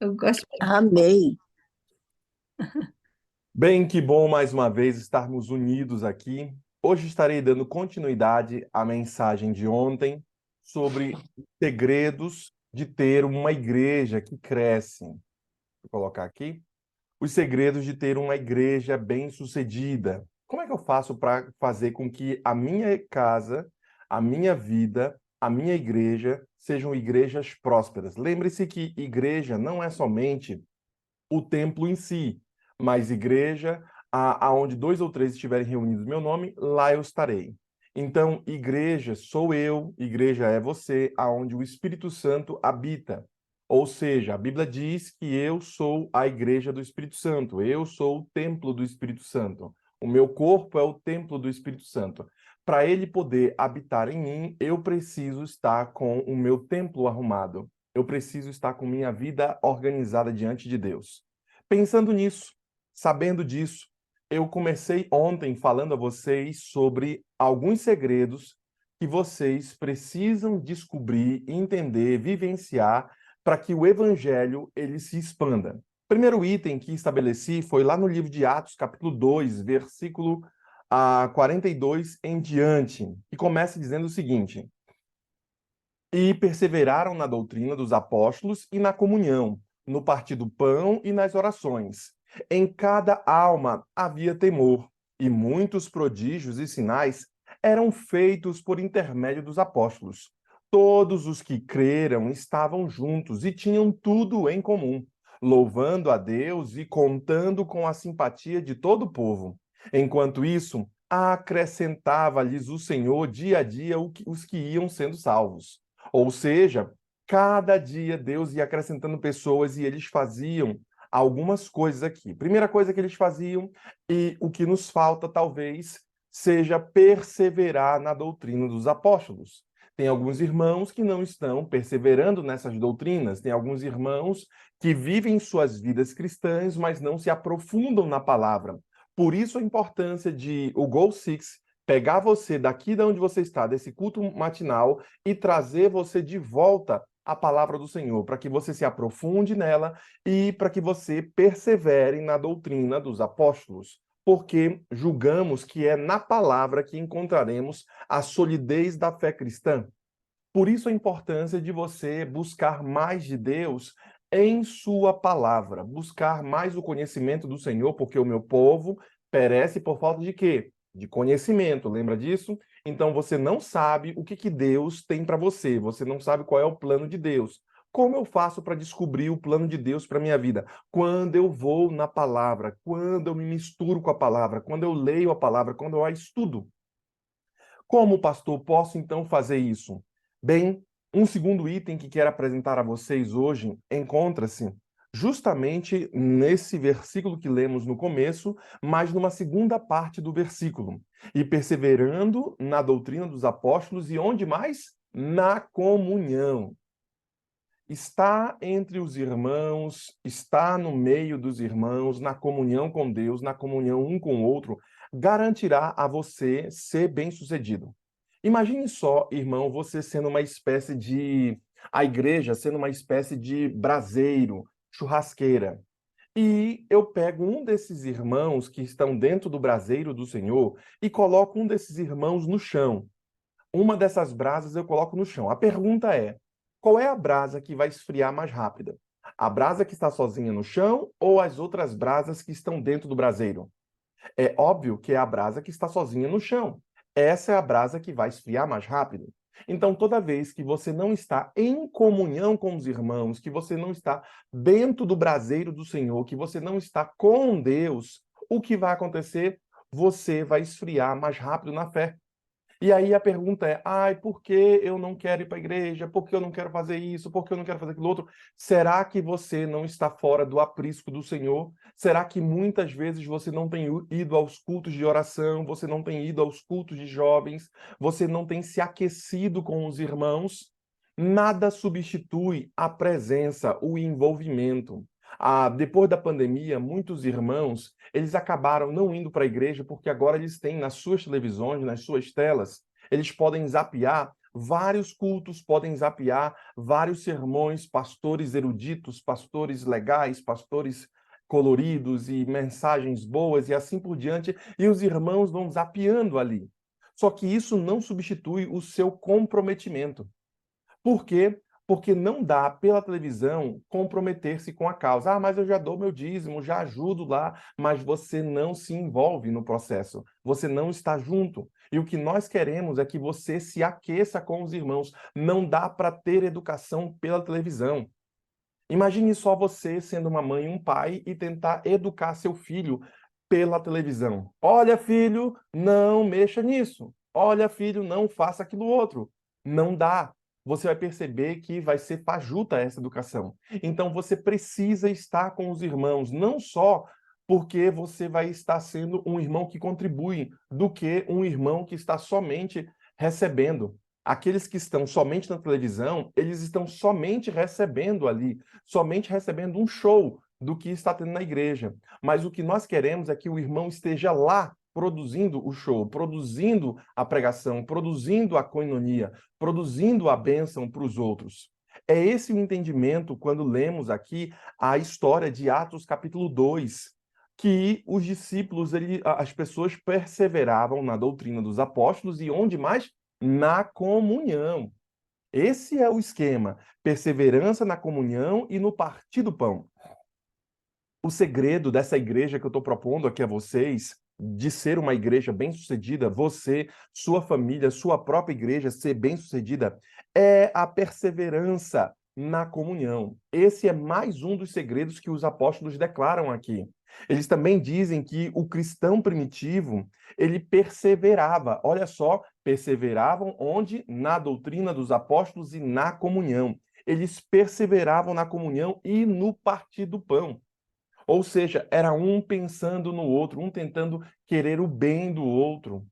Eu gosto. Amém. Bem, que bom mais uma vez estarmos unidos aqui. Hoje estarei dando continuidade à mensagem de ontem sobre segredos de ter uma igreja que cresce. Vou colocar aqui. Os segredos de ter uma igreja bem-sucedida. Como é que eu faço para fazer com que a minha casa, a minha vida, a minha igreja sejam igrejas prósperas? Lembre-se que igreja não é somente o templo em si, mas igreja, aonde dois ou três estiverem reunidos em meu nome, lá eu estarei. Então, igreja sou eu, igreja é você, aonde o Espírito Santo habita. Ou seja, a Bíblia diz que eu sou a igreja do Espírito Santo, eu sou o templo do Espírito Santo. O meu corpo é o templo do Espírito Santo. Para ele poder habitar em mim, eu preciso estar com o meu templo arrumado. Eu preciso estar com minha vida organizada diante de Deus. Pensando nisso, sabendo disso, eu comecei ontem falando a vocês sobre alguns segredos que vocês precisam descobrir, entender, vivenciar para que o evangelho ele se expanda. Primeiro item que estabeleci foi lá no livro de Atos, capítulo 2, versículo 42 em diante, e começa dizendo o seguinte: E perseveraram na doutrina dos apóstolos e na comunhão, no partir do pão e nas orações. Em cada alma havia temor, e muitos prodígios e sinais eram feitos por intermédio dos apóstolos. Todos os que creram estavam juntos e tinham tudo em comum, louvando a Deus e contando com a simpatia de todo o povo. Enquanto isso, acrescentava-lhes o Senhor dia a dia os que iam sendo salvos. Ou seja, cada dia Deus ia acrescentando pessoas e eles faziam algumas coisas aqui. Primeira coisa que eles faziam, e o que nos falta talvez, seja perseverar na doutrina dos apóstolos. Tem alguns irmãos que não estão perseverando nessas doutrinas, tem alguns irmãos que vivem suas vidas cristãs, mas não se aprofundam na palavra. Por isso a importância de o Goal Six pegar você daqui de onde você está, desse culto matinal, e trazer você de volta à palavra do Senhor, para que você se aprofunde nela e para que você persevere na doutrina dos apóstolos, porque julgamos que é na palavra que encontraremos a solidez da fé cristã. Por isso a importância de você buscar mais de Deus em sua palavra, buscar mais o conhecimento do Senhor, porque o meu povo perece por falta de quê? De conhecimento, lembra disso? Então você não sabe o que Deus tem para você, você não sabe qual é o plano de Deus. Como eu faço para descobrir o plano de Deus para minha vida? Quando eu vou na palavra, quando eu me misturo com a palavra, quando eu leio a palavra, quando eu a estudo. Como, pastor, posso então fazer isso? Bem, um segundo item que quero apresentar a vocês hoje encontra-se justamente nesse versículo que lemos no começo, mas numa segunda parte do versículo. E perseverando na doutrina dos apóstolos e onde mais? Na comunhão. Está entre os irmãos, está no meio dos irmãos, na comunhão com Deus, na comunhão um com o outro, garantirá a você ser bem-sucedido. Imagine só, irmão, você sendo uma espécie de... a igreja sendo uma espécie de braseiro, churrasqueira. E eu pego um desses irmãos que estão dentro do braseiro do Senhor e coloco um desses irmãos no chão. Uma dessas brasas eu coloco no chão. A pergunta é: qual é a brasa que vai esfriar mais rápida? A brasa que está sozinha no chão ou as outras brasas que estão dentro do braseiro? É óbvio que é a brasa que está sozinha no chão. Essa é a brasa que vai esfriar mais rápido. Então, toda vez que você não está em comunhão com os irmãos, que você não está dentro do braseiro do Senhor, que você não está com Deus, o que vai acontecer? Você vai esfriar mais rápido na fé. E aí a pergunta é, ai, por que eu não quero ir para a igreja? Por que eu não quero fazer isso? Por que eu não quero fazer aquilo outro? Será que você não está fora do aprisco do Senhor? Será que muitas vezes você não tem ido aos cultos de oração, você não tem ido aos cultos de jovens, você não tem se aquecido com os irmãos? Nada substitui a presença, o envolvimento. Depois da pandemia, muitos irmãos, eles acabaram não indo para a igreja porque agora eles têm nas suas televisões, nas suas telas, eles podem zapear vários cultos podem zapear, vários sermões, pastores eruditos, pastores legais, pastores coloridos e mensagens boas e assim por diante, e os irmãos vão zapeando ali. Só que isso não substitui o seu comprometimento. Por quê? Porque não dá, pela televisão, comprometer-se com a causa. Ah, mas eu já dou meu dízimo, já ajudo lá, mas você não se envolve no processo. Você não está junto. E o que nós queremos é que você se aqueça com os irmãos. Não dá para ter educação pela televisão. Imagine só você sendo uma mãe e um pai e tentar educar seu filho pela televisão. Olha, filho, não mexa nisso. Olha, filho, não faça aquilo outro. Não dá. Você vai perceber que vai ser fajuta essa educação. Então você precisa estar com os irmãos, não só porque você vai estar sendo um irmão que contribui, do que um irmão que está somente recebendo. Aqueles que estão somente na televisão, eles estão somente recebendo ali, somente recebendo um show do que está tendo na igreja. Mas o que nós queremos é que o irmão esteja lá produzindo o show, produzindo a pregação, produzindo a coinonia, produzindo a bênção para os outros. É esse o entendimento quando lemos aqui a história de Atos capítulo 2, que os discípulos, as pessoas perseveravam na doutrina dos apóstolos e onde mais? Na comunhão. Esse é o esquema, perseverança na comunhão e no partir do pão. O segredo dessa igreja que eu estou propondo aqui a vocês, de ser uma igreja bem-sucedida, você, sua família, sua própria igreja ser bem-sucedida, é a perseverança na comunhão. Esse é mais um dos segredos que os apóstolos declaram aqui. Eles também dizem que o cristão primitivo, ele perseverava. Olha só, perseveravam onde? Na doutrina dos apóstolos e na comunhão. Eles perseveravam na comunhão e no partir do pão. Ou seja, era um pensando no outro, um tentando querer o bem do outro.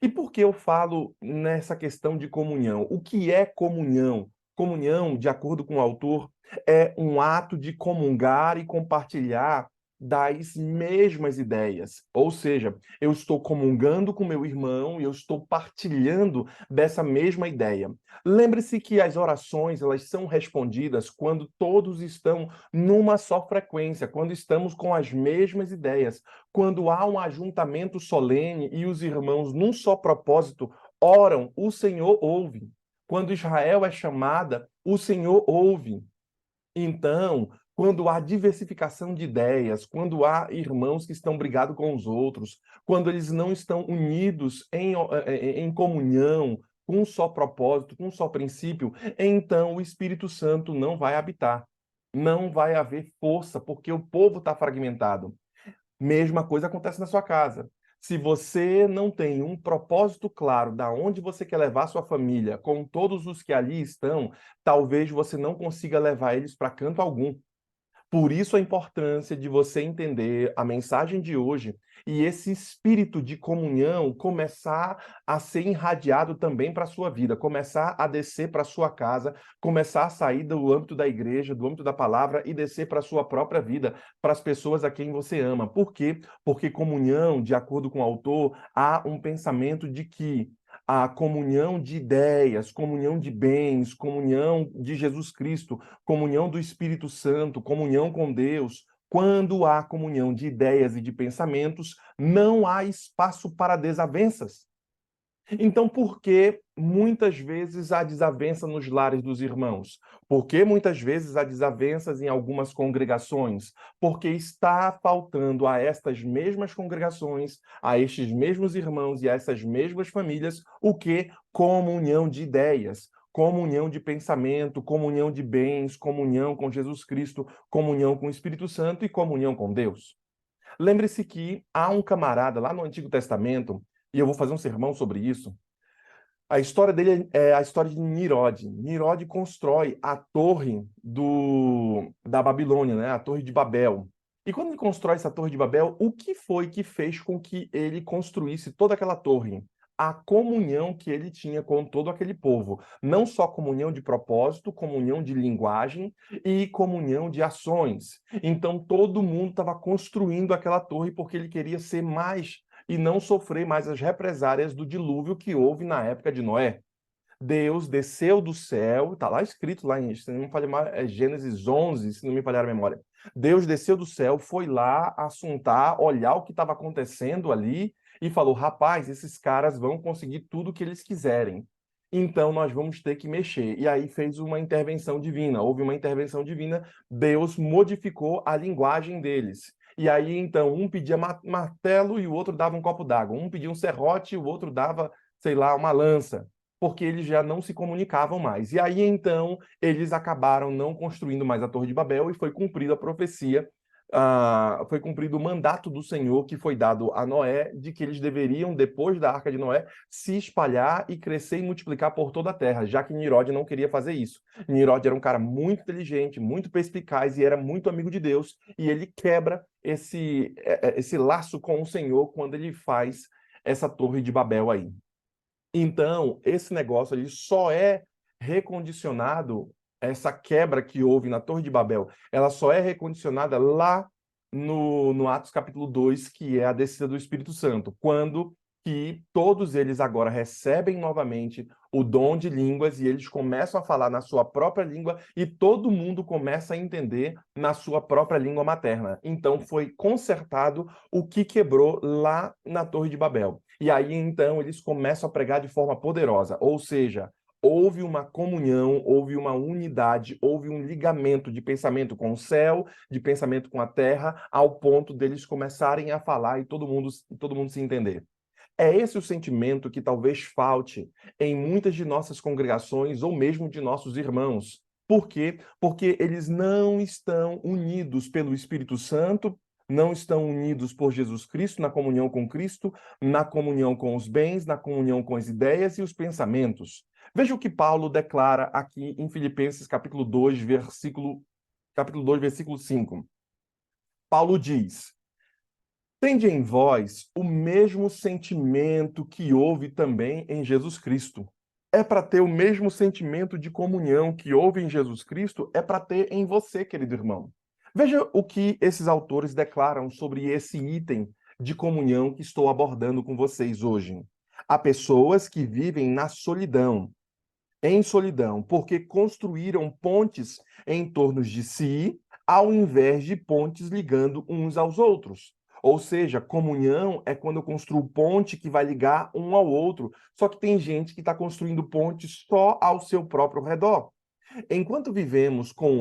E por que eu falo nessa questão de comunhão? O que é comunhão? Comunhão, de acordo com o autor, é um ato de comungar e compartilhar das mesmas ideias. Ou seja, eu estou comungando com meu irmão e eu estou partilhando dessa mesma ideia. Lembre-se que as orações, elas são respondidas quando todos estão numa só frequência, quando estamos com as mesmas ideias, quando há um ajuntamento solene e os irmãos num só propósito oram, o Senhor ouve. Quando Israel é chamada, o Senhor ouve. Então, quando há diversificação de ideias, quando há irmãos que estão brigados com os outros, quando eles não estão unidos em comunhão, com um só propósito, com um só princípio, então o Espírito Santo não vai habitar. Não vai haver força, porque o povo está fragmentado. Mesma coisa acontece na sua casa. Se você não tem um propósito claro da onde você quer levar sua família, com todos os que ali estão, talvez você não consiga levar eles para canto algum. Por isso a importância de você entender a mensagem de hoje e esse espírito de comunhão começar a ser irradiado também para a sua vida, começar a descer para a sua casa, começar a sair do âmbito da igreja, do âmbito da palavra e descer para a sua própria vida, para as pessoas a quem você ama. Por quê? Porque comunhão, de acordo com o autor, há um pensamento de que a comunhão de ideias, comunhão de bens, comunhão de Jesus Cristo, comunhão do Espírito Santo, comunhão com Deus. Quando há comunhão de ideias e de pensamentos, não há espaço para desavenças. Então, por que muitas vezes há desavença nos lares dos irmãos? Por que muitas vezes há desavenças em algumas congregações? Porque está faltando a estas mesmas congregações, a estes mesmos irmãos e a essas mesmas famílias, o que? Comunhão de ideias, comunhão de pensamento, comunhão de bens, comunhão com Jesus Cristo, comunhão com o Espírito Santo e comunhão com Deus. Lembre-se que há um camarada lá no Antigo Testamento, e eu vou fazer um sermão sobre isso. A história dele é a história de Nirode. Nirode constrói a torre da Babilônia, né? A Torre de Babel. E quando ele constrói essa Torre de Babel, o que foi que fez com que ele construísse toda aquela torre? A comunhão que ele tinha com todo aquele povo. Não só comunhão de propósito, comunhão de linguagem e comunhão de ações. Então todo mundo estava construindo aquela torre porque ele queria ser mais e não sofrer mais as represárias do dilúvio que houve na época de Noé. Deus desceu do céu, está lá escrito, lá em, se não me falha, é Gênesis 11, se não me falhar a memória. Deus desceu do céu, foi lá assuntar, olhar o que estava acontecendo ali e falou: rapaz, esses caras vão conseguir tudo o que eles quiserem. Então nós vamos ter que mexer. E aí fez uma intervenção divina, houve uma intervenção divina, Deus modificou a linguagem deles. E aí, então, um pedia martelo e o outro dava um copo d'água. Um pedia um serrote e o outro dava, sei lá, uma lança, porque eles já não se comunicavam mais. E aí, então, eles acabaram não construindo mais a Torre de Babel e foi cumprida a profecia, foi cumprido o mandato do Senhor que foi dado a Noé, de que eles deveriam, depois da Arca de Noé, se espalhar e crescer e multiplicar por toda a terra, já que Nimrod não queria fazer isso. Nimrod era um cara muito inteligente, muito perspicaz e era muito amigo de Deus, e ele quebra esse laço com o Senhor quando ele faz essa Torre de Babel aí. Então, esse negócio ali só é recondicionado, essa quebra que houve na Torre de Babel, ela só é recondicionada lá no Atos capítulo 2, que é a descida do Espírito Santo, quando que todos eles agora recebem novamente o dom de línguas e eles começam a falar na sua própria língua e todo mundo começa a entender na sua própria língua materna. Então foi consertado o que quebrou lá na Torre de Babel. E aí então eles começam a pregar de forma poderosa, ou seja, houve uma comunhão, houve uma unidade, houve um ligamento de pensamento com o céu, de pensamento com a terra, ao ponto deles começarem a falar e todo mundo se entender. É esse o sentimento que talvez falte em muitas de nossas congregações ou mesmo de nossos irmãos. Por quê? Porque eles não estão unidos pelo Espírito Santo, não estão unidos por Jesus Cristo, na comunhão com Cristo, na comunhão com os bens, na comunhão com as ideias e os pensamentos. Veja o que Paulo declara aqui em Filipenses capítulo 2, versículo 5. Paulo diz: tende em vós o mesmo sentimento que houve também em Jesus Cristo. É para ter o mesmo sentimento de comunhão que houve em Jesus Cristo, é para ter em você, querido irmão. Veja o que esses autores declaram sobre esse item de comunhão que estou abordando com vocês hoje. Há pessoas que vivem na solidão, em solidão, porque construíram pontes em torno de si, ao invés de pontes ligando uns aos outros. Ou seja, comunhão é quando eu construo ponte que vai ligar um ao outro. Só que tem gente que está construindo pontes só ao seu próprio redor. Enquanto vivemos com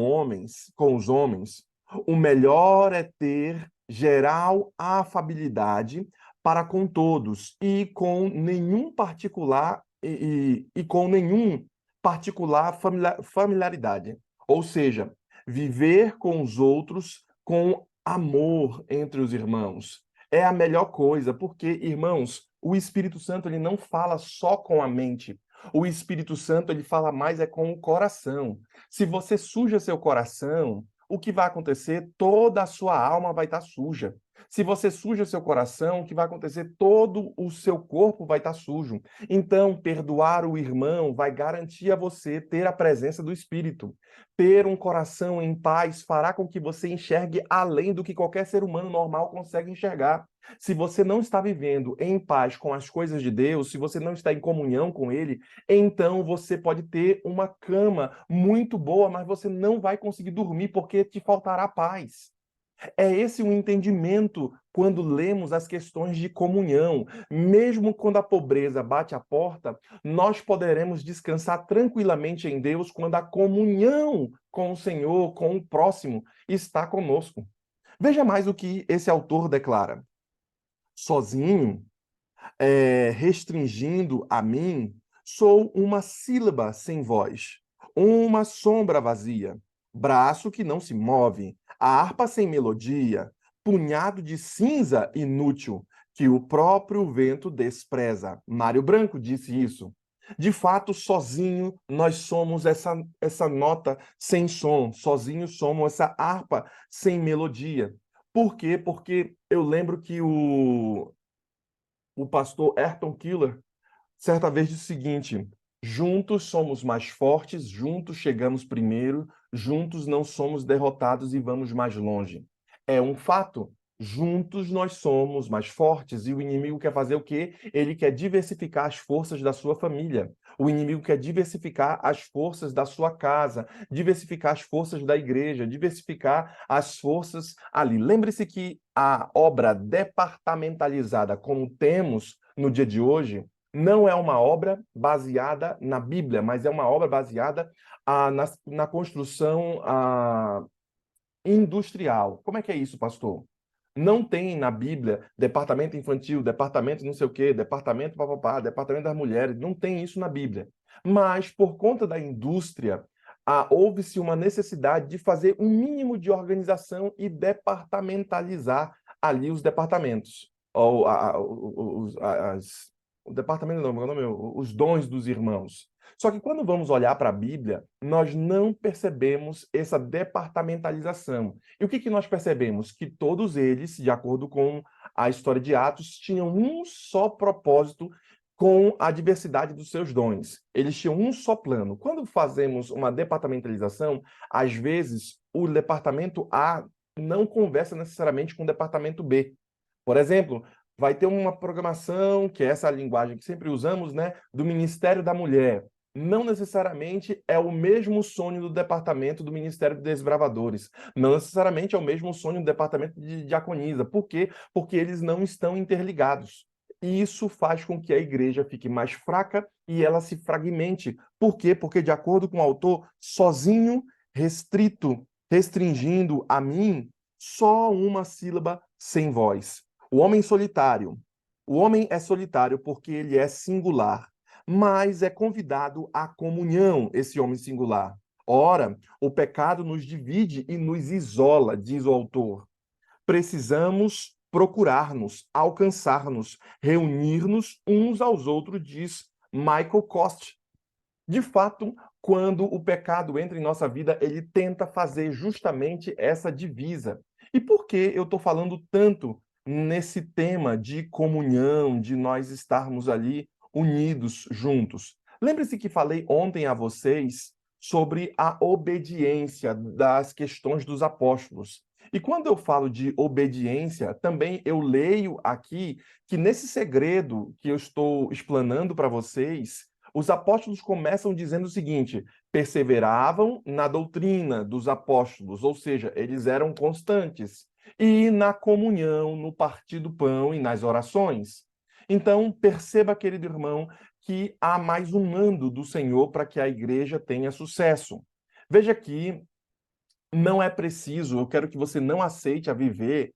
os homens, o melhor é ter geral afabilidade para com todos e com nenhum particular e com nenhum particular familiaridade. Ou seja, viver com os outros com amor entre os irmãos. É a melhor coisa, porque, irmãos, o Espírito Santo ele não fala só com a mente. O Espírito Santo ele fala mais é com o coração. Se você suja seu coração, o que vai acontecer? Toda a sua alma vai estar suja. Se você suja seu coração, o que vai acontecer? Todo o seu corpo vai estar sujo. Então, perdoar o irmão vai garantir a você ter a presença do Espírito. Ter um coração em paz fará com que você enxergue além do que qualquer ser humano normal consegue enxergar. Se você não está vivendo em paz com as coisas de Deus, se você não está em comunhão com Ele, então você pode ter uma cama muito boa, mas você não vai conseguir dormir porque te faltará paz. É esse o entendimento quando lemos as questões de comunhão. Mesmo quando a pobreza bate a porta, nós poderemos descansar tranquilamente em Deus quando a comunhão com o Senhor, com o próximo, está conosco. Veja mais o que esse autor declara. Sozinho, restringindo a mim, sou uma sílaba sem voz, uma sombra vazia, braço que não se move, a harpa sem melodia, punhado de cinza inútil, que o próprio vento despreza. Mário Branco disse isso. De fato, sozinho nós somos essa nota sem som, sozinho somos essa harpa sem melodia. Por quê? Porque eu lembro que o pastor Ayrton Killer certa vez disse o seguinte: juntos somos mais fortes, juntos chegamos primeiro, juntos não somos derrotados e vamos mais longe. É um fato. Juntos nós somos mais fortes e o inimigo quer fazer o quê? Ele quer diversificar as forças da sua família. O inimigo quer diversificar as forças da sua casa, diversificar as forças da igreja, diversificar as forças ali. Lembre-se que a obra departamentalizada, como temos no dia de hoje, não é uma obra baseada na Bíblia, mas é uma obra baseada na construção industrial. Como é que é isso, pastor? Não tem na Bíblia departamento infantil, departamento não sei o quê, departamento papapá, departamento das mulheres. Não tem isso na Bíblia. Mas, por conta da indústria, houve-se uma necessidade de fazer um mínimo de organização e departamentalizar ali os departamentos. Ou, o departamento não, meu nome, os dons dos irmãos. Só que quando vamos olhar para a Bíblia, nós não percebemos essa departamentalização. E o que nós percebemos? Que todos eles, de acordo com a história de Atos, tinham um só propósito com a diversidade dos seus dons. Eles tinham um só plano. Quando fazemos uma departamentalização, às vezes o departamento A não conversa necessariamente com o departamento B. Por exemplo, vai ter uma programação, que é essa linguagem que sempre usamos, né, do Ministério da Mulher. Não necessariamente é o mesmo sonho do departamento do Ministério dos Desbravadores. Não necessariamente é o mesmo sonho do departamento de diaconisa. Por quê? Porque eles não estão interligados. E isso faz com que a igreja fique mais fraca e ela se fragmente. Por quê? Porque, de acordo com o autor, sozinho, restrito, restringindo a mim, só uma sílaba sem voz. O homem solitário. O homem é solitário porque ele é singular, mas é convidado à comunhão, esse homem singular. Ora, o pecado nos divide e nos isola, diz o autor. Precisamos procurar-nos, alcançar-nos, reunir-nos uns aos outros, diz Michael Cost. De fato, quando o pecado entra em nossa vida, ele tenta fazer justamente essa divisa. E por que eu estou falando tanto nesse tema de comunhão, de nós estarmos ali unidos, juntos? Lembre-se que falei ontem a vocês sobre a obediência das questões dos apóstolos. E quando eu falo de obediência, também eu leio aqui que nesse segredo que eu estou explanando para vocês, os apóstolos começam dizendo o seguinte: perseveravam na doutrina dos apóstolos, ou seja, eles eram constantes, e na comunhão, no partir do pão e nas orações. Então, perceba, querido irmão, que há mais um mando do Senhor para que a igreja tenha sucesso. Veja que não é preciso, eu quero que você não aceite a viver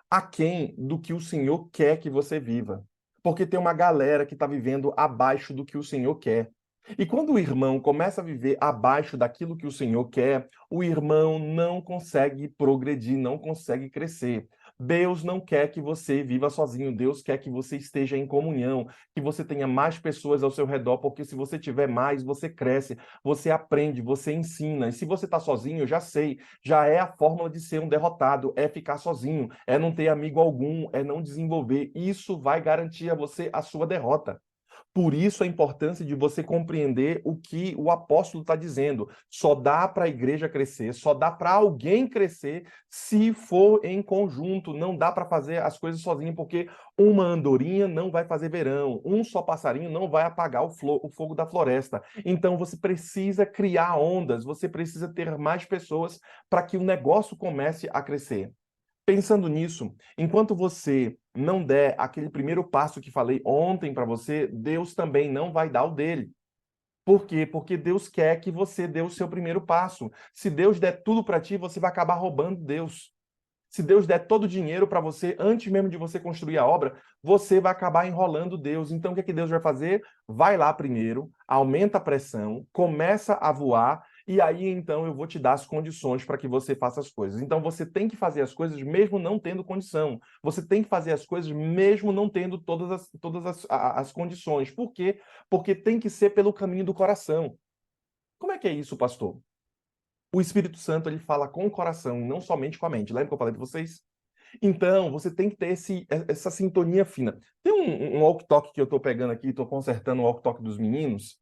aquém do que o Senhor quer que você viva. Porque tem uma galera que está vivendo abaixo do que o Senhor quer. E quando o irmão começa a viver abaixo daquilo que o Senhor quer, o irmão não consegue progredir, não consegue crescer. Deus não quer que você viva sozinho, Deus quer que você esteja em comunhão, que você tenha mais pessoas ao seu redor, porque se você tiver mais, você cresce, você aprende, você ensina. E se você está sozinho, eu já sei, já é a fórmula de ser um derrotado, é ficar sozinho, é não ter amigo algum, é não desenvolver. Isso vai garantir a você a sua derrota. Por isso a importância de você compreender o que o apóstolo está dizendo. Só dá para a igreja crescer, só dá para alguém crescer se for em conjunto. Não dá para fazer as coisas sozinho, porque uma andorinha não vai fazer verão, um só passarinho não vai apagar o fogo da floresta. Então você precisa criar ondas, você precisa ter mais pessoas para que o negócio comece a crescer. Pensando nisso, enquanto você não der aquele primeiro passo que falei ontem para você, Deus também não vai dar o dele. Por quê? Porque Deus quer que você dê o seu primeiro passo. Se Deus der tudo para ti, você vai acabar roubando Deus. Se Deus der todo o dinheiro para você, antes mesmo de você construir a obra, você vai acabar enrolando Deus. Então, o que é que Deus vai fazer? Vai lá primeiro, aumenta a pressão, começa a voar, e aí então eu vou te dar as condições para que você faça as coisas. Então, você tem que fazer as coisas mesmo não tendo condição. Você tem que fazer as coisas mesmo não tendo todas as condições. Por quê? Porque tem que ser pelo caminho do coração. Como é que é isso, pastor? O Espírito Santo ele fala com o coração, não somente com a mente. Lembra que eu falei para vocês? Então, você tem que ter essa sintonia fina. Tem um walkie-talkie que eu estou pegando aqui, estou consertando o walkie-talkie dos meninos,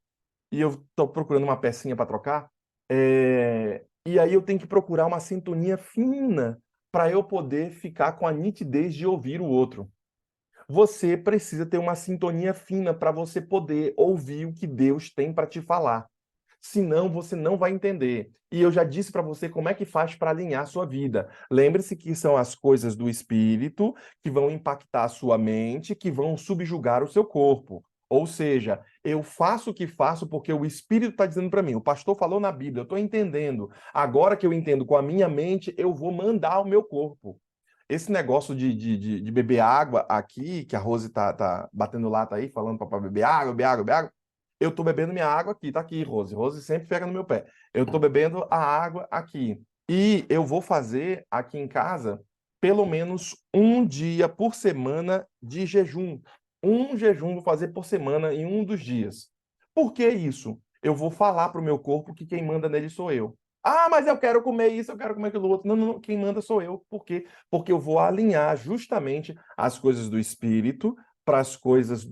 e eu estou procurando uma pecinha para trocar. E aí eu tenho que procurar uma sintonia fina para eu poder ficar com a nitidez de ouvir o outro. Você precisa ter uma sintonia fina para você poder ouvir o que Deus tem para te falar. Senão você não vai entender. E eu já disse para você como é que faz para alinhar a sua vida. Lembre-se que são as coisas do espírito que vão impactar a sua mente, que vão subjugar o seu corpo. Ou seja, eu faço o que faço porque o espírito está dizendo para mim. O pastor falou na Bíblia, eu estou entendendo. Agora que eu entendo com a minha mente, eu vou mandar o meu corpo. Esse negócio de beber água aqui, que a Rose tá batendo lata aí, falando para beber água, beber água, beber água. Eu tô bebendo minha água aqui, tá aqui, Rose. Rose sempre pega no meu pé. Eu tô bebendo a água aqui. E eu vou fazer aqui em casa pelo menos um dia por semana de jejum. Um jejum vou fazer por semana em um dos dias. Por que isso? Eu vou falar para o meu corpo que quem manda nele sou eu. Ah, mas eu quero comer isso, eu quero comer aquilo outro. Não, não, não, quem manda sou eu. Por quê? Porque eu vou alinhar justamente as coisas do espírito para as coisas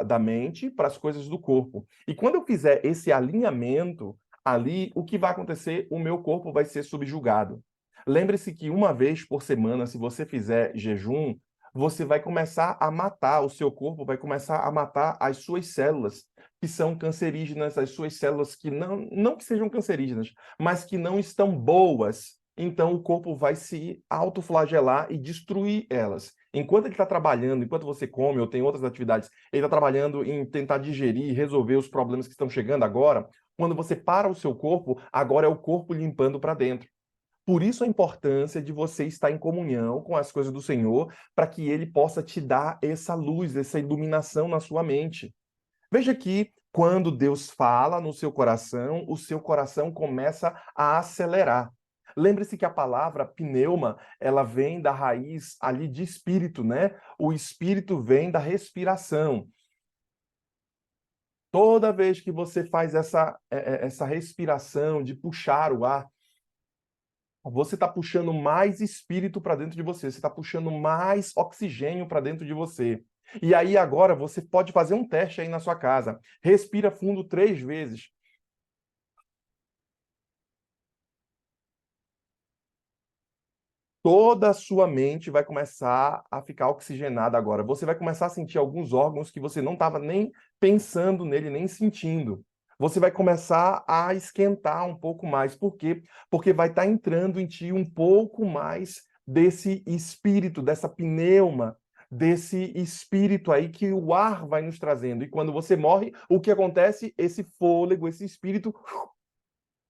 da mente, para as coisas do corpo. E quando eu fizer esse alinhamento ali, o que vai acontecer? O meu corpo vai ser subjugado. Lembre-se que uma vez por semana, se você fizer jejum, você vai começar a matar, o seu corpo vai começar a matar as suas células que são cancerígenas, as suas células que não que sejam cancerígenas, mas que não estão boas. Então o corpo vai se autoflagelar e destruir elas. Enquanto ele está trabalhando, enquanto você come ou tem outras atividades, ele está trabalhando em tentar digerir e resolver os problemas que estão chegando agora. Quando você para o seu corpo, agora é o corpo limpando para dentro. Por isso a importância de você estar em comunhão com as coisas do Senhor, para que ele possa te dar essa luz, essa iluminação na sua mente. Veja que quando Deus fala no seu coração, o seu coração começa a acelerar. Lembre-se que a palavra pneuma, ela vem da raiz ali de espírito, né? O espírito vem da respiração. Toda vez que você faz essa respiração de puxar o ar, você está puxando mais espírito para dentro de você, você está puxando mais oxigênio para dentro de você. E aí agora você pode fazer um teste aí na sua casa. Respira fundo 3 vezes. Toda a sua mente vai começar a ficar oxigenada agora. Você vai começar a sentir alguns órgãos que você não estava nem pensando nele, nem sentindo. Você vai começar a esquentar um pouco mais. Por quê? Porque vai estar entrando em ti um pouco mais desse espírito, dessa pneuma, desse espírito aí que o ar vai nos trazendo. E quando você morre, o que acontece? Esse fôlego, esse espírito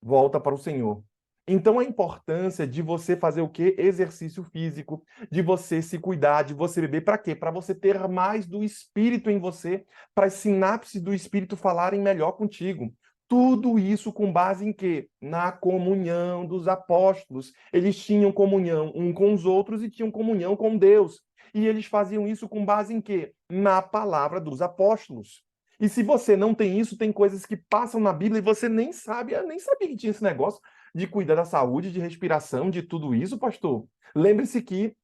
volta para o Senhor. Então, a importância de você fazer o quê? Exercício físico, de você se cuidar, de você beber. Para quê? Para você ter mais do Espírito em você, para as sinapses do Espírito falarem melhor contigo. Tudo isso com base em quê? Na comunhão dos apóstolos. Eles tinham comunhão um com os outros e tinham comunhão com Deus. E eles faziam isso com base em quê? Na palavra dos apóstolos. E se você não tem isso, tem coisas que passam na Bíblia e você nem sabe, eu nem sabia que tinha esse negócio de cuidar da saúde, de respiração, de tudo isso, pastor. Lembre-se que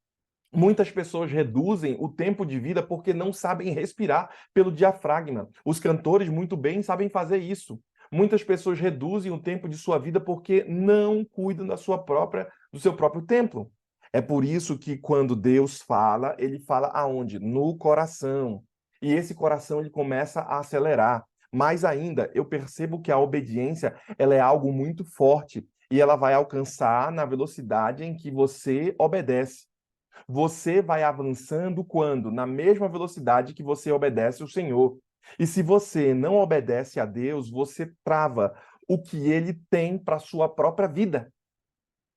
muitas pessoas reduzem o tempo de vida porque não sabem respirar pelo diafragma. Os cantores muito bem sabem fazer isso. Muitas pessoas reduzem o tempo de sua vida porque não cuidam do seu próprio templo. É por isso que quando Deus fala, ele fala aonde? No coração. E esse coração ele começa a acelerar. Mais ainda, eu percebo que a obediência, ela é algo muito forte e ela vai alcançar na velocidade em que você obedece. Você vai avançando quando? Na mesma velocidade que você obedece o Senhor. E se você não obedece a Deus, você trava o que ele tem para a sua própria vida.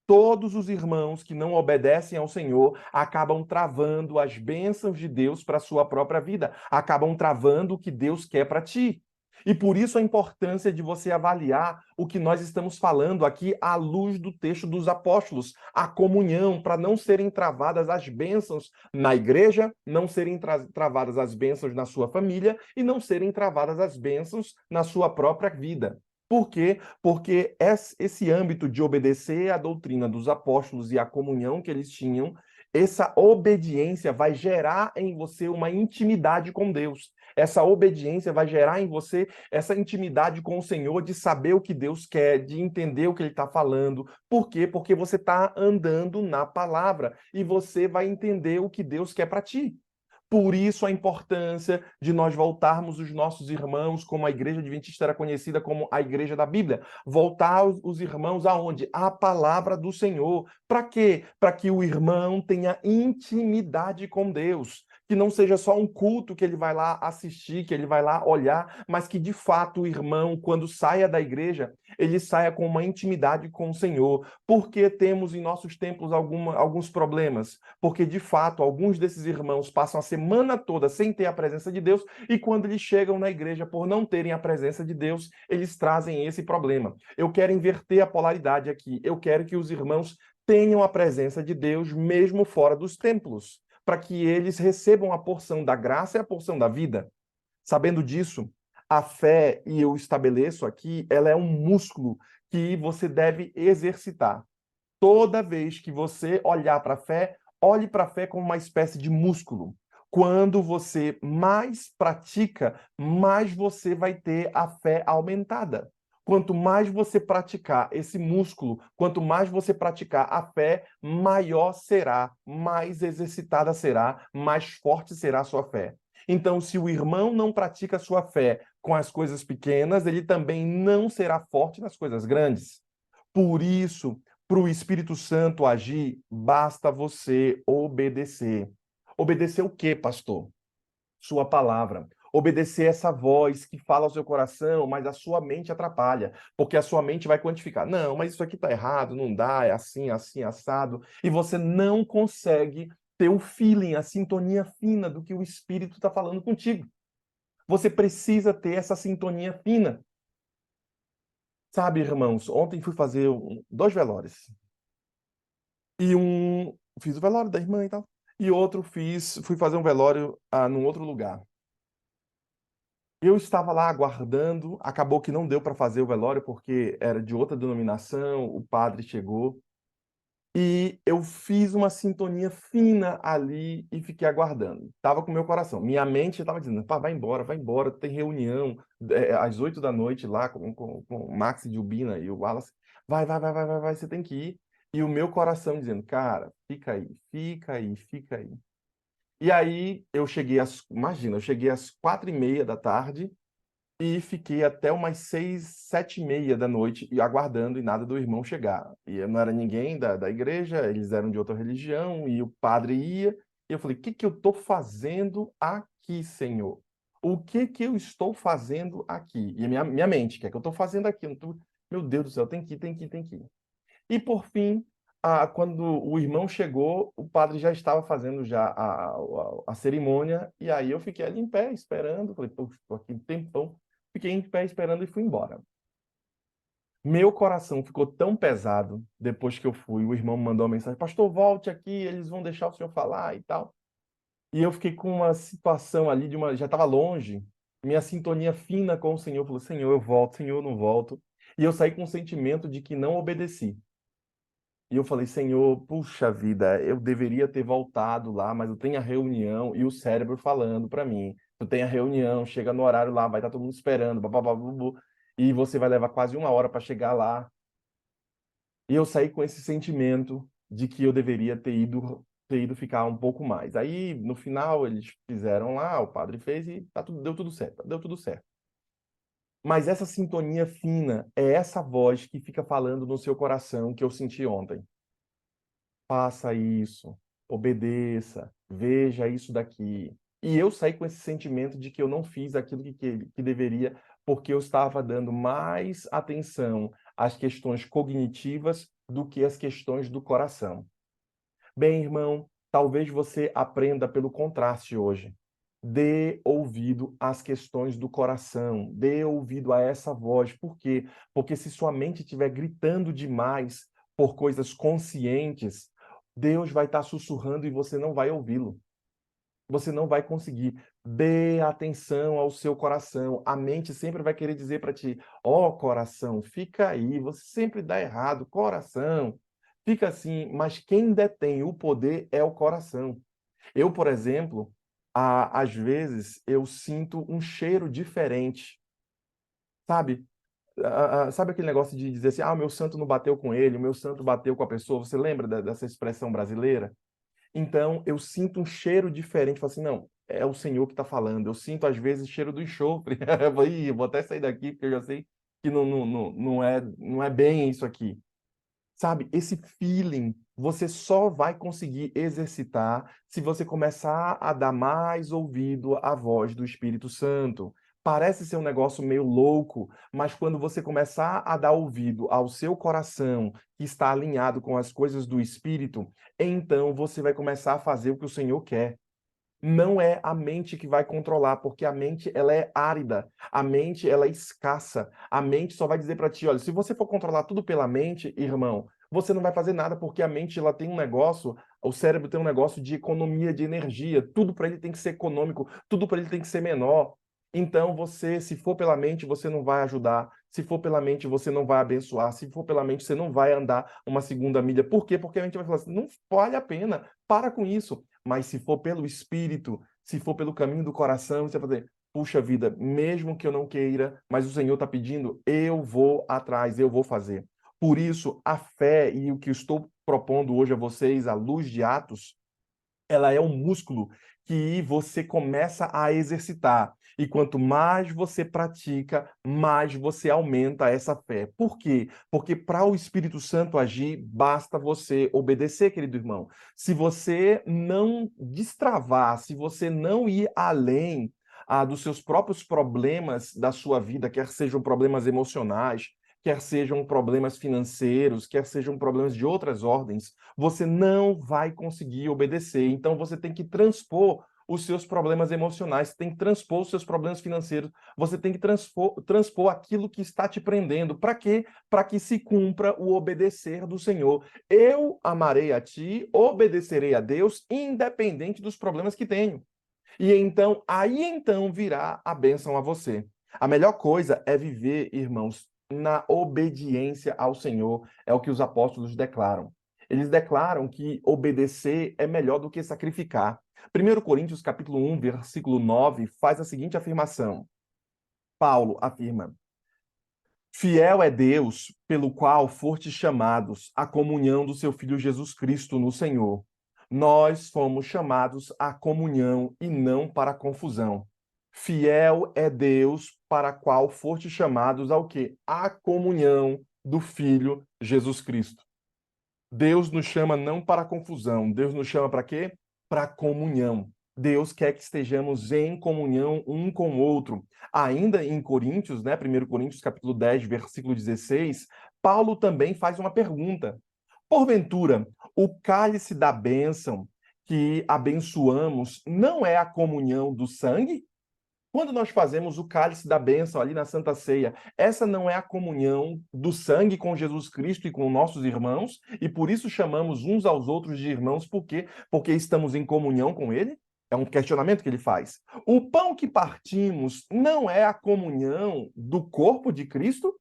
Todos os irmãos que não obedecem ao Senhor acabam travando as bênçãos de Deus para a sua própria vida, acabam travando o que Deus quer para ti. E por isso a importância de você avaliar o que nós estamos falando aqui à luz do texto dos apóstolos, a comunhão, para não serem travadas as bênçãos na igreja, não serem travadas as bênçãos na sua família e não serem travadas as bênçãos na sua própria vida. Por quê? Porque esse âmbito de obedecer à doutrina dos apóstolos e à comunhão que eles tinham, essa obediência vai gerar em você uma intimidade com Deus. Essa obediência vai gerar em você essa intimidade com o Senhor, de saber o que Deus quer, de entender o que Ele está falando. Por quê? Porque você está andando na palavra e você vai entender o que Deus quer para ti. Por isso a importância de nós voltarmos os nossos irmãos, como a Igreja Adventista era conhecida como a Igreja da Bíblia. Voltar os irmãos aonde? À palavra do Senhor. Para quê? Para que o irmão tenha intimidade com Deus. Que não seja só um culto que ele vai lá assistir, que ele vai lá olhar, mas que de fato o irmão, quando saia da igreja, ele saia com uma intimidade com o Senhor. Porque temos em nossos templos alguns problemas? Porque de fato alguns desses irmãos passam a semana toda sem ter a presença de Deus e quando eles chegam na igreja por não terem a presença de Deus, eles trazem esse problema. Eu quero inverter a polaridade aqui. Eu quero que os irmãos tenham a presença de Deus mesmo fora dos templos, para que eles recebam a porção da graça e a porção da vida. Sabendo disso, a fé, e eu estabeleço aqui, ela é um músculo que você deve exercitar. Toda vez que você olhar para a fé, olhe para a fé como uma espécie de músculo. Quando você mais pratica, mais você vai ter a fé aumentada. Quanto mais você praticar esse músculo, quanto mais você praticar a fé, maior será, mais exercitada será, mais forte será a sua fé. Então, se o irmão não pratica a sua fé com as coisas pequenas, ele também não será forte nas coisas grandes. Por isso, para o Espírito Santo agir, basta você obedecer. Obedecer o quê, pastor? Sua palavra. Obedecer essa voz que fala ao seu coração, mas a sua mente atrapalha, porque a sua mente vai quantificar. Não, mas isso aqui está errado, não dá, é assim, assim, assado. E você não consegue ter o feeling, a sintonia fina do que o Espírito está falando contigo. Você precisa ter essa sintonia fina. Sabe, irmãos, ontem fui fazer dois velórios. E fiz o velório da irmã e tal. E outro fui fazer um velório num outro lugar. Eu estava lá aguardando, acabou que não deu para fazer o velório porque era de outra denominação, o padre chegou e eu fiz uma sintonia fina ali e fiquei aguardando. Tava com o meu coração. Minha mente estava dizendo, pá, vai embora, tem reunião às 8 da noite lá com o Max de Ubina e o Wallace. Vai, você tem que ir. E o meu coração dizendo, cara, fica aí, fica aí, fica aí. E aí imagina, eu cheguei às 4:30 da tarde e fiquei até umas 6, 7:30 da noite e aguardando e nada do irmão chegar. E não era ninguém da igreja, eles eram de outra religião e o padre ia. E eu falei, o que que eu estou fazendo aqui, Senhor? O que que eu estou fazendo aqui? E a minha mente, o que é que eu estou fazendo aqui? Eu não tô... Meu Deus do céu, tem que ir, tem que ir, tem que ir. E por fim, quando o irmão chegou, o padre já estava fazendo já a cerimônia, e aí eu fiquei ali em pé esperando, falei, pô, estou aqui um tempão, fiquei em pé esperando e fui embora. Meu coração ficou tão pesado depois que eu fui, o irmão me mandou uma mensagem, pastor, volte aqui, eles vão deixar o senhor falar e tal. E eu fiquei com uma situação ali, já estava longe, minha sintonia fina com o Senhor, falou, Senhor, eu volto, Senhor, eu não volto. E eu saí com o sentimento de que não obedeci. E eu falei, Senhor, puxa vida, eu deveria ter voltado lá, mas eu tenho a reunião e o cérebro falando para mim. Tu tem a reunião, chega no horário lá, vai estar todo mundo esperando, babababu, e você vai levar quase 1 hora para chegar lá. E eu saí com esse sentimento de que eu deveria ter ido ficar um pouco mais. Aí, no final, eles fizeram lá, o padre fez e deu tudo certo, deu tudo certo. Mas essa sintonia fina é essa voz que fica falando no seu coração que eu senti ontem. Faça isso, obedeça, veja isso daqui. E eu saí com esse sentimento de que eu não fiz aquilo que deveria, porque eu estava dando mais atenção às questões cognitivas do que às questões do coração. Bem, irmão, talvez você aprenda pelo contraste hoje. Dê ouvido às questões do coração, dê ouvido a essa voz. Por quê? Porque se sua mente estiver gritando demais por coisas conscientes, Deus vai estar sussurrando e você não vai ouvi-lo. Você não vai conseguir. Dê atenção ao seu coração. A mente sempre vai querer dizer para ti: ó, coração, fica aí, você sempre dá errado, coração. Fica assim, mas quem detém o poder é o coração. Eu, por exemplo, às vezes eu sinto um cheiro diferente, sabe? Sabe aquele negócio de dizer assim, o meu santo não bateu com ele, o meu santo bateu com a pessoa? Você lembra dessa expressão brasileira? Então, eu sinto um cheiro diferente. Falo assim, não, é o Senhor que está falando. Eu sinto, às vezes, cheiro do enxofre. Eu vou até sair daqui, porque eu já sei que não é bem isso aqui. Sabe, esse feeling você só vai conseguir exercitar se você começar a dar mais ouvido à voz do Espírito Santo. Parece ser um negócio meio louco, mas quando você começar a dar ouvido ao seu coração, que está alinhado com as coisas do Espírito, então você vai começar a fazer o que o Senhor quer. Não é a mente que vai controlar, porque a mente ela é árida, a mente ela é escassa. A mente só vai dizer para ti, olha, se você for controlar tudo pela mente, irmão, você não vai fazer nada, porque a mente ela tem um negócio, o cérebro tem um negócio de economia de energia, tudo para ele tem que ser econômico, tudo para ele tem que ser menor. Então você, se for pela mente, você não vai ajudar. Se for pela mente, você não vai abençoar. Se for pela mente, você não vai andar uma segunda milha. Por quê? Porque a gente vai falar assim, não vale a pena. Para com isso. Mas se for pelo Espírito, se for pelo caminho do coração, você vai fazer, puxa vida, mesmo que eu não queira, mas o Senhor está pedindo, eu vou atrás, eu vou fazer. Por isso, a fé e o que eu estou propondo hoje a vocês, à luz de Atos, ela é um músculo que você começa a exercitar. E quanto mais você pratica, mais você aumenta essa fé. Por quê? Porque para o Espírito Santo agir, basta você obedecer, querido irmão. Se você não destravar, se você não ir além dos seus próprios problemas da sua vida, quer sejam problemas emocionais, quer sejam problemas financeiros, quer sejam problemas de outras ordens, você não vai conseguir obedecer. Então você tem que transpor os seus problemas emocionais, você tem que transpor os seus problemas financeiros, você tem que transpor aquilo que está te prendendo. Para quê? Para que se cumpra o obedecer do Senhor. Eu amarei a ti, obedecerei a Deus, independente dos problemas que tenho. E então, aí então virá a bênção a você. A melhor coisa é viver, irmãos, na obediência ao Senhor, é o que os apóstolos declaram. Eles declaram que obedecer é melhor do que sacrificar. 1 Coríntios capítulo 1, versículo 9, faz a seguinte afirmação. Paulo afirma: Fiel é Deus, pelo qual fostes chamados à comunhão do seu Filho Jesus Cristo no Senhor. Nós fomos chamados à comunhão e não para a confusão. Fiel é Deus, para qual fostes chamados ao quê? À comunhão do Filho Jesus Cristo. Deus nos chama não para confusão, Deus nos chama para quê? Para comunhão. Deus quer que estejamos em comunhão um com o outro. Ainda em Coríntios, né, 1 Coríntios capítulo 10, versículo 16, Paulo também faz uma pergunta. Porventura, o cálice da bênção que abençoamos não é a comunhão do sangue? Quando nós fazemos o cálice da bênção ali na Santa Ceia, essa não é a comunhão do sangue com Jesus Cristo e com nossos irmãos, e por isso chamamos uns aos outros de irmãos, por quê? Porque estamos em comunhão com Ele? É um questionamento que ele faz. O pão que partimos não é a comunhão do corpo de Cristo?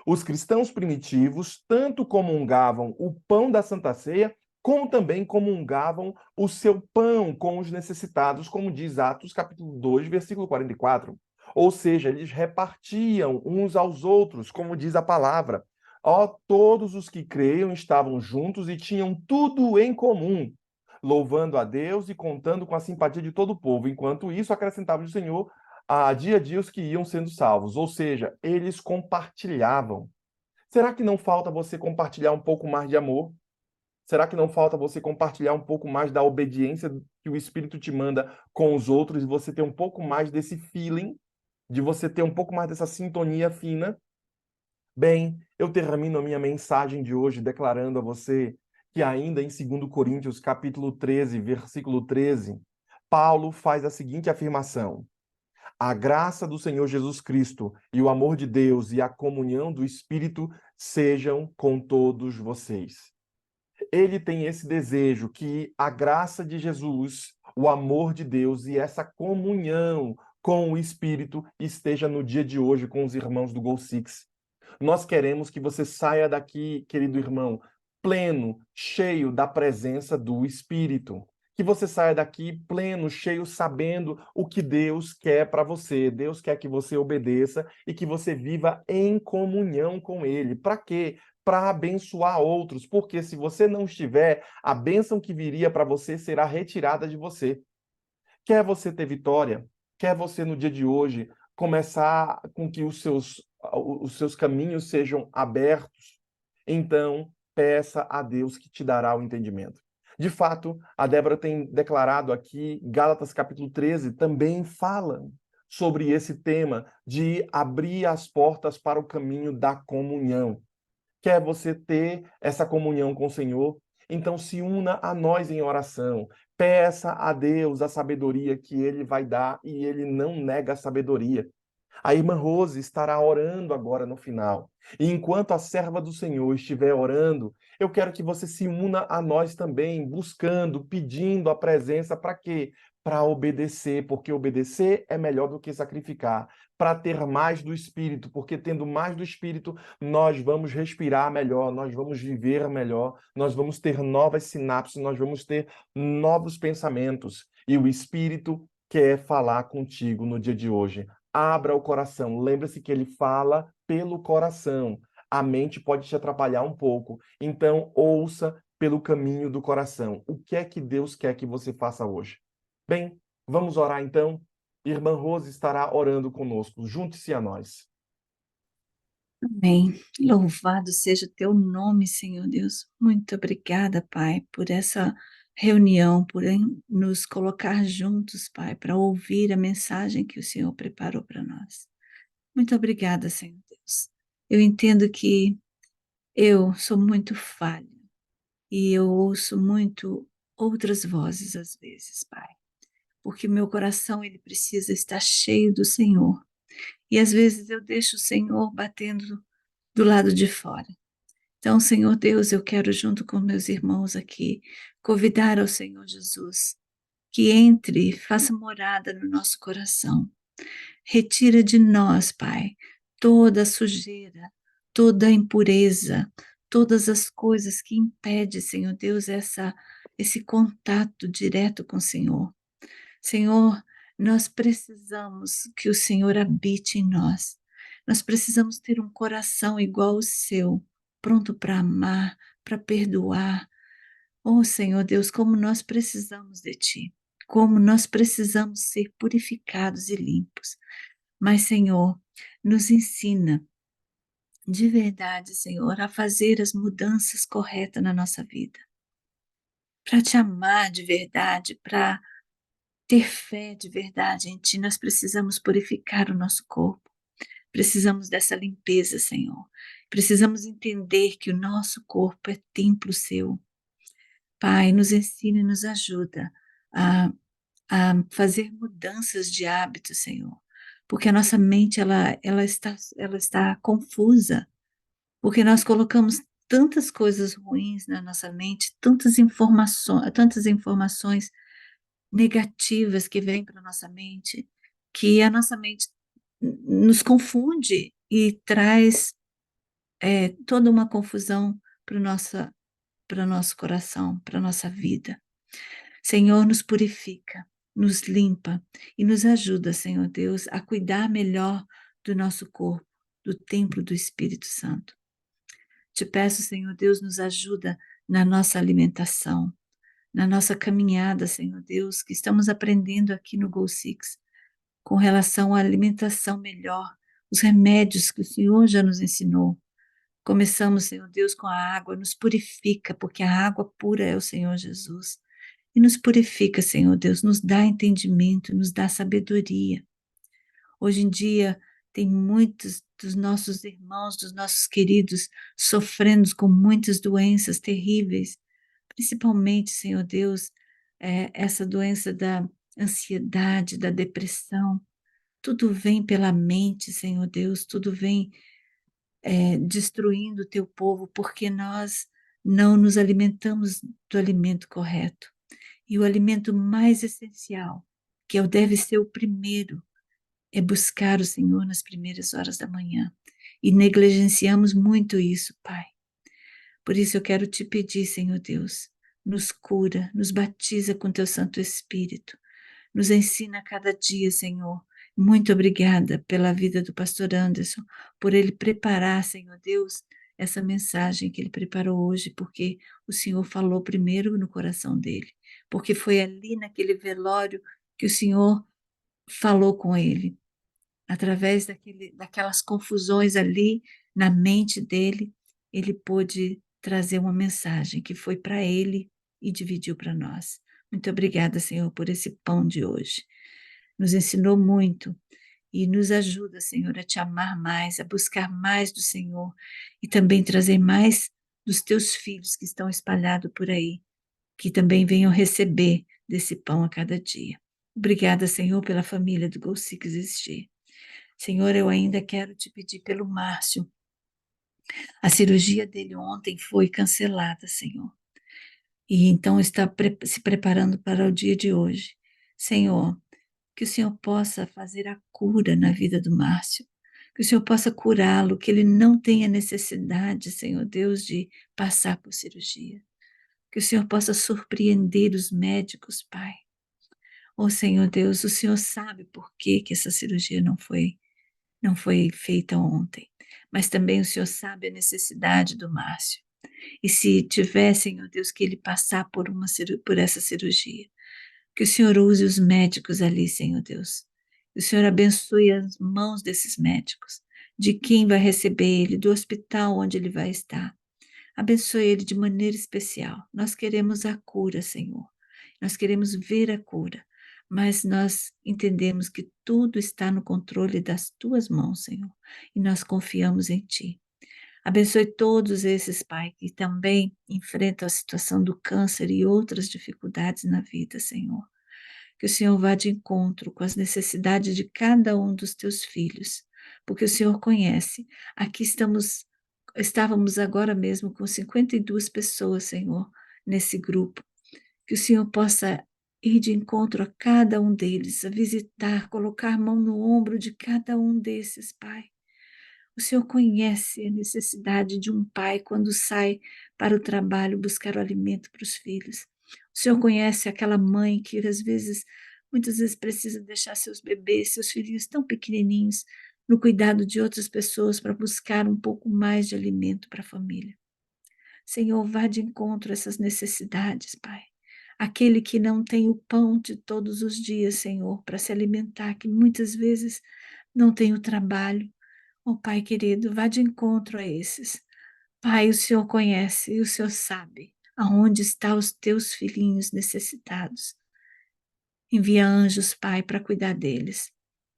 Os cristãos primitivos tanto comungavam o pão da Santa Ceia, como também comungavam o seu pão com os necessitados, como diz Atos capítulo 2, versículo 44. Ou seja, eles repartiam uns aos outros, como diz a palavra. Ó, todos os que creiam estavam juntos e tinham tudo em comum, louvando a Deus e contando com a simpatia de todo o povo. Enquanto isso, acrescentava o Senhor a dia a dia os que iam sendo salvos. Ou seja, eles compartilhavam. Será que não falta você compartilhar um pouco mais de amor? Será que não falta você compartilhar um pouco mais da obediência que o Espírito te manda com os outros e você ter um pouco mais desse feeling, de você ter um pouco mais dessa sintonia fina? Bem, eu termino a minha mensagem de hoje declarando a você que ainda em 2 Coríntios, capítulo 13, versículo 13, Paulo faz a seguinte afirmação: A graça do Senhor Jesus Cristo e o amor de Deus e a comunhão do Espírito sejam com todos vocês. Ele tem esse desejo que a graça de Jesus, o amor de Deus e essa comunhão com o Espírito esteja no dia de hoje com os irmãos do Go Six. Nós queremos que você saia daqui, querido irmão, pleno, cheio da presença do Espírito. Que você saia daqui pleno, cheio, sabendo o que Deus quer para você. Deus quer que você obedeça e que você viva em comunhão com Ele. Para quê? para abençoar outros, porque se você não estiver, a bênção que viria para você será retirada de você. Quer você ter vitória? Quer você no dia de hoje começar com que os seus caminhos sejam abertos? Então, peça a Deus que te dará o entendimento. De fato, a Débora tem declarado aqui, Gálatas capítulo 13 também fala sobre esse tema de abrir as portas para o caminho da comunhão. Quer você ter essa comunhão com o Senhor? Então se una a nós em oração. Peça a Deus a sabedoria que Ele vai dar e Ele não nega a sabedoria. A irmã Rose estará orando agora no final. E enquanto a serva do Senhor estiver orando, eu quero que você se una a nós também, buscando, pedindo a presença para quê? Para obedecer, porque obedecer é melhor do que sacrificar. Para ter mais do Espírito, porque tendo mais do Espírito, nós vamos respirar melhor, nós vamos viver melhor, nós vamos ter novas sinapses, nós vamos ter novos pensamentos. E o Espírito quer falar contigo no dia de hoje. Abra o coração. Lembre-se que ele fala pelo coração. A mente pode te atrapalhar um pouco. Então, ouça pelo caminho do coração. O que é que Deus quer que você faça hoje? Bem, vamos orar então. Irmã Rose estará orando conosco. Junte-se a nós. Amém. Louvado seja o teu nome, Senhor Deus. Muito obrigada, Pai, por essa reunião, por nos colocar juntos, Pai, para ouvir a mensagem que o Senhor preparou para nós. Muito obrigada, Senhor Deus. Eu entendo que eu sou muito falha e eu ouço muito outras vozes às vezes, Pai, porque meu coração ele precisa estar cheio do Senhor. E às vezes eu deixo o Senhor batendo do lado de fora. Então, Senhor Deus, eu quero, junto com meus irmãos aqui, convidar ao Senhor Jesus que entre, faça morada no nosso coração. Retira de nós, Pai, toda a sujeira, toda a impureza, todas as coisas que impedem, Senhor Deus, esse contato direto com o Senhor. Senhor, nós precisamos que o Senhor habite em nós. Nós precisamos ter um coração igual ao seu, pronto para amar, para perdoar. Oh, Senhor Deus, como nós precisamos de Ti, como nós precisamos ser purificados e limpos. Mas, Senhor, nos ensina de verdade, Senhor, a fazer as mudanças corretas na nossa vida. Para Te amar de verdade, para ter fé de verdade em Ti, nós precisamos purificar o nosso corpo. Precisamos dessa limpeza, Senhor. Precisamos entender que o nosso corpo é templo Seu. Pai, nos ensina e nos ajuda a, a fazer mudanças de hábitos, Senhor. Porque a nossa mente, ela está confusa. Porque nós colocamos tantas coisas ruins na nossa mente, tantas informações negativas que vêm para a nossa mente, que a nossa mente nos confunde e traz toda uma confusão para o nosso coração, para a nossa vida. Senhor, nos purifica, nos limpa e nos ajuda, Senhor Deus, a cuidar melhor do nosso corpo, do templo do Espírito Santo. Te peço, Senhor Deus, nos ajuda na nossa alimentação, na nossa caminhada, Senhor Deus, que estamos aprendendo aqui no Go Six, com relação à alimentação melhor, os remédios que o Senhor já nos ensinou. Começamos, Senhor Deus, com a água, nos purifica, porque a água pura é o Senhor Jesus. E nos purifica, Senhor Deus, nos dá entendimento, nos dá sabedoria. Hoje em dia, tem muitos dos nossos irmãos, dos nossos queridos, sofrendo com muitas doenças terríveis, principalmente, Senhor Deus, essa doença da ansiedade, da depressão. Tudo vem pela mente, Senhor Deus, tudo vem destruindo o teu povo, porque nós não nos alimentamos do alimento correto. E o alimento mais essencial, deve ser o primeiro, é buscar o Senhor nas primeiras horas da manhã. E negligenciamos muito isso, Pai. Por isso eu quero te pedir, Senhor Deus, nos cura, nos batiza com teu Santo Espírito, nos ensina a cada dia, Senhor. Muito obrigada pela vida do pastor Anderson, por ele preparar, Senhor Deus, essa mensagem que ele preparou hoje, porque o Senhor falou primeiro no coração dele, porque foi ali naquele velório que o Senhor falou com ele, através daquelas confusões ali na mente dele, ele pôde trazer uma mensagem que foi para ele e dividiu para nós. Muito obrigada, Senhor, por esse pão de hoje. Nos ensinou muito e nos ajuda, Senhor, a te amar mais, a buscar mais do Senhor e também trazer mais dos teus filhos que estão espalhados por aí, que também venham receber desse pão a cada dia. Obrigada, Senhor, pela família do Go Seek Existir. Senhor, eu ainda quero te pedir pelo Márcio. A cirurgia dele ontem foi cancelada, Senhor. E então está se preparando para o dia de hoje. Senhor, que o Senhor possa fazer a cura na vida do Márcio, que o Senhor possa curá-lo, que ele não tenha necessidade, Senhor Deus, de passar por cirurgia. Que o Senhor possa surpreender os médicos, Pai. Oh, Senhor Deus, o Senhor sabe por que essa cirurgia não foi feita ontem, mas também o Senhor sabe a necessidade do Márcio. E se tiver, Senhor Deus, que ele passar por essa cirurgia, que o Senhor use os médicos ali, Senhor Deus. Que o Senhor abençoe as mãos desses médicos, de quem vai receber ele, do hospital onde ele vai estar. Abençoe ele de maneira especial. Nós queremos a cura, Senhor. Nós queremos ver a cura, mas nós entendemos que tudo está no controle das tuas mãos, Senhor, e nós confiamos em ti. Abençoe todos esses, Pai, que também enfrentam a situação do câncer e outras dificuldades na vida, Senhor. Que o Senhor vá de encontro com as necessidades de cada um dos teus filhos, porque o Senhor conhece. Aqui estávamos agora mesmo com 52 pessoas, Senhor, nesse grupo. Que o Senhor possa ir de encontro a cada um deles, a visitar, colocar a mão no ombro de cada um desses, Pai. O Senhor conhece a necessidade de um pai quando sai para o trabalho buscar o alimento para os filhos. O Senhor conhece aquela mãe que muitas vezes precisa deixar seus bebês, seus filhinhos tão pequenininhos, no cuidado de outras pessoas para buscar um pouco mais de alimento para a família. Senhor, vá de encontro a essas necessidades, Pai. Aquele que não tem o pão de todos os dias, Senhor, para se alimentar, que muitas vezes não tem o trabalho. Oh, Pai querido, vá de encontro a esses. Pai, o Senhor conhece e o Senhor sabe aonde estão os teus filhinhos necessitados. Envia anjos, Pai, para cuidar deles.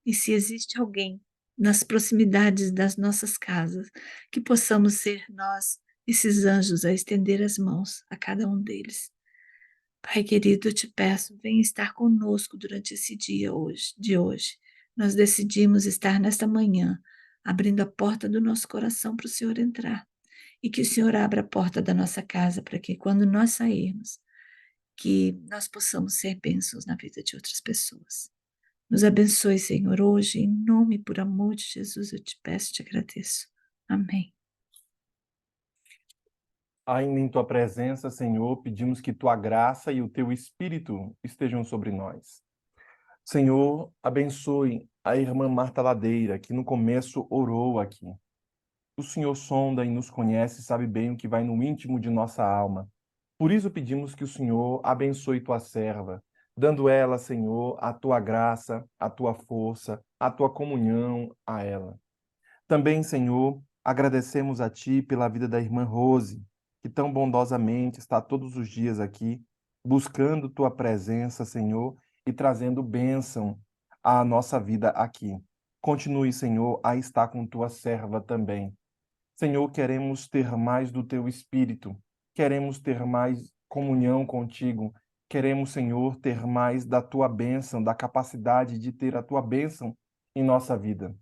E se existe alguém nas proximidades das nossas casas, que possamos ser nós, esses anjos, a estender as mãos a cada um deles. Pai querido, eu te peço, venha estar conosco durante esse dia de hoje. Nós decidimos estar nesta manhã, abrindo a porta do nosso coração para o Senhor entrar. E que o Senhor abra a porta da nossa casa para que quando nós sairmos, que nós possamos ser bênçãos na vida de outras pessoas. Nos abençoe, Senhor, hoje, em nome e por amor de Jesus, eu te peço e te agradeço. Amém. Ainda em tua presença, Senhor, pedimos que tua graça e o teu Espírito estejam sobre nós. Senhor, abençoe a irmã Marta Ladeira, que no começo orou aqui. O Senhor sonda e nos conhece, sabe bem o que vai no íntimo de nossa alma. Por isso pedimos que o Senhor abençoe tua serva, dando ela, Senhor, a tua graça, a tua força, a tua comunhão a ela. Também, Senhor, agradecemos a ti pela vida da irmã Rose, que tão bondosamente está todos os dias aqui, buscando tua presença, Senhor, e trazendo bênção à nossa vida aqui. Continue, Senhor, a estar com tua serva também. Senhor, queremos ter mais do teu Espírito, queremos ter mais comunhão contigo, queremos, Senhor, ter mais da tua bênção, da capacidade de ter a tua bênção em nossa vida.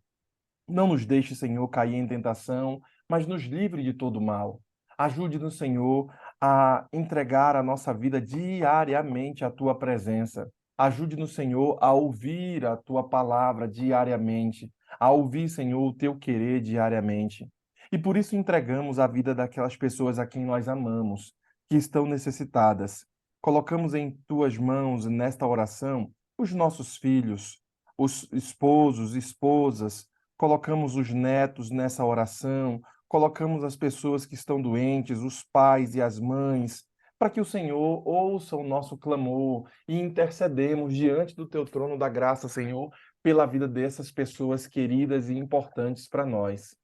Não nos deixe, Senhor, cair em tentação, mas nos livre de todo mal. Ajude-nos, Senhor, a entregar a nossa vida diariamente à tua presença. Ajude-nos, Senhor, a ouvir a tua palavra diariamente, a ouvir, Senhor, o teu querer diariamente. E por isso entregamos a vida daquelas pessoas a quem nós amamos, que estão necessitadas. Colocamos em tuas mãos, nesta oração, os nossos filhos, os esposos, esposas, colocamos os netos nessa oração, colocamos as pessoas que estão doentes, os pais e as mães, para que o Senhor ouça o nosso clamor e intercedemos diante do teu trono da graça, Senhor, pela vida dessas pessoas queridas e importantes para nós.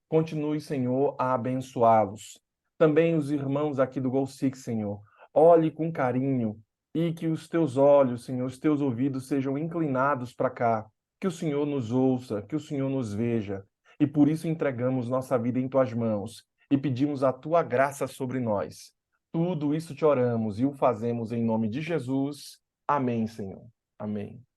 Continue, Senhor, a abençoá-los. Também os irmãos aqui do Gol Six, Senhor. Olhe com carinho e que os teus olhos, Senhor, os teus ouvidos sejam inclinados para cá. Que o Senhor nos ouça, que o Senhor nos veja. E por isso entregamos nossa vida em tuas mãos e pedimos a tua graça sobre nós. Tudo isso te oramos e o fazemos em nome de Jesus. Amém, Senhor. Amém.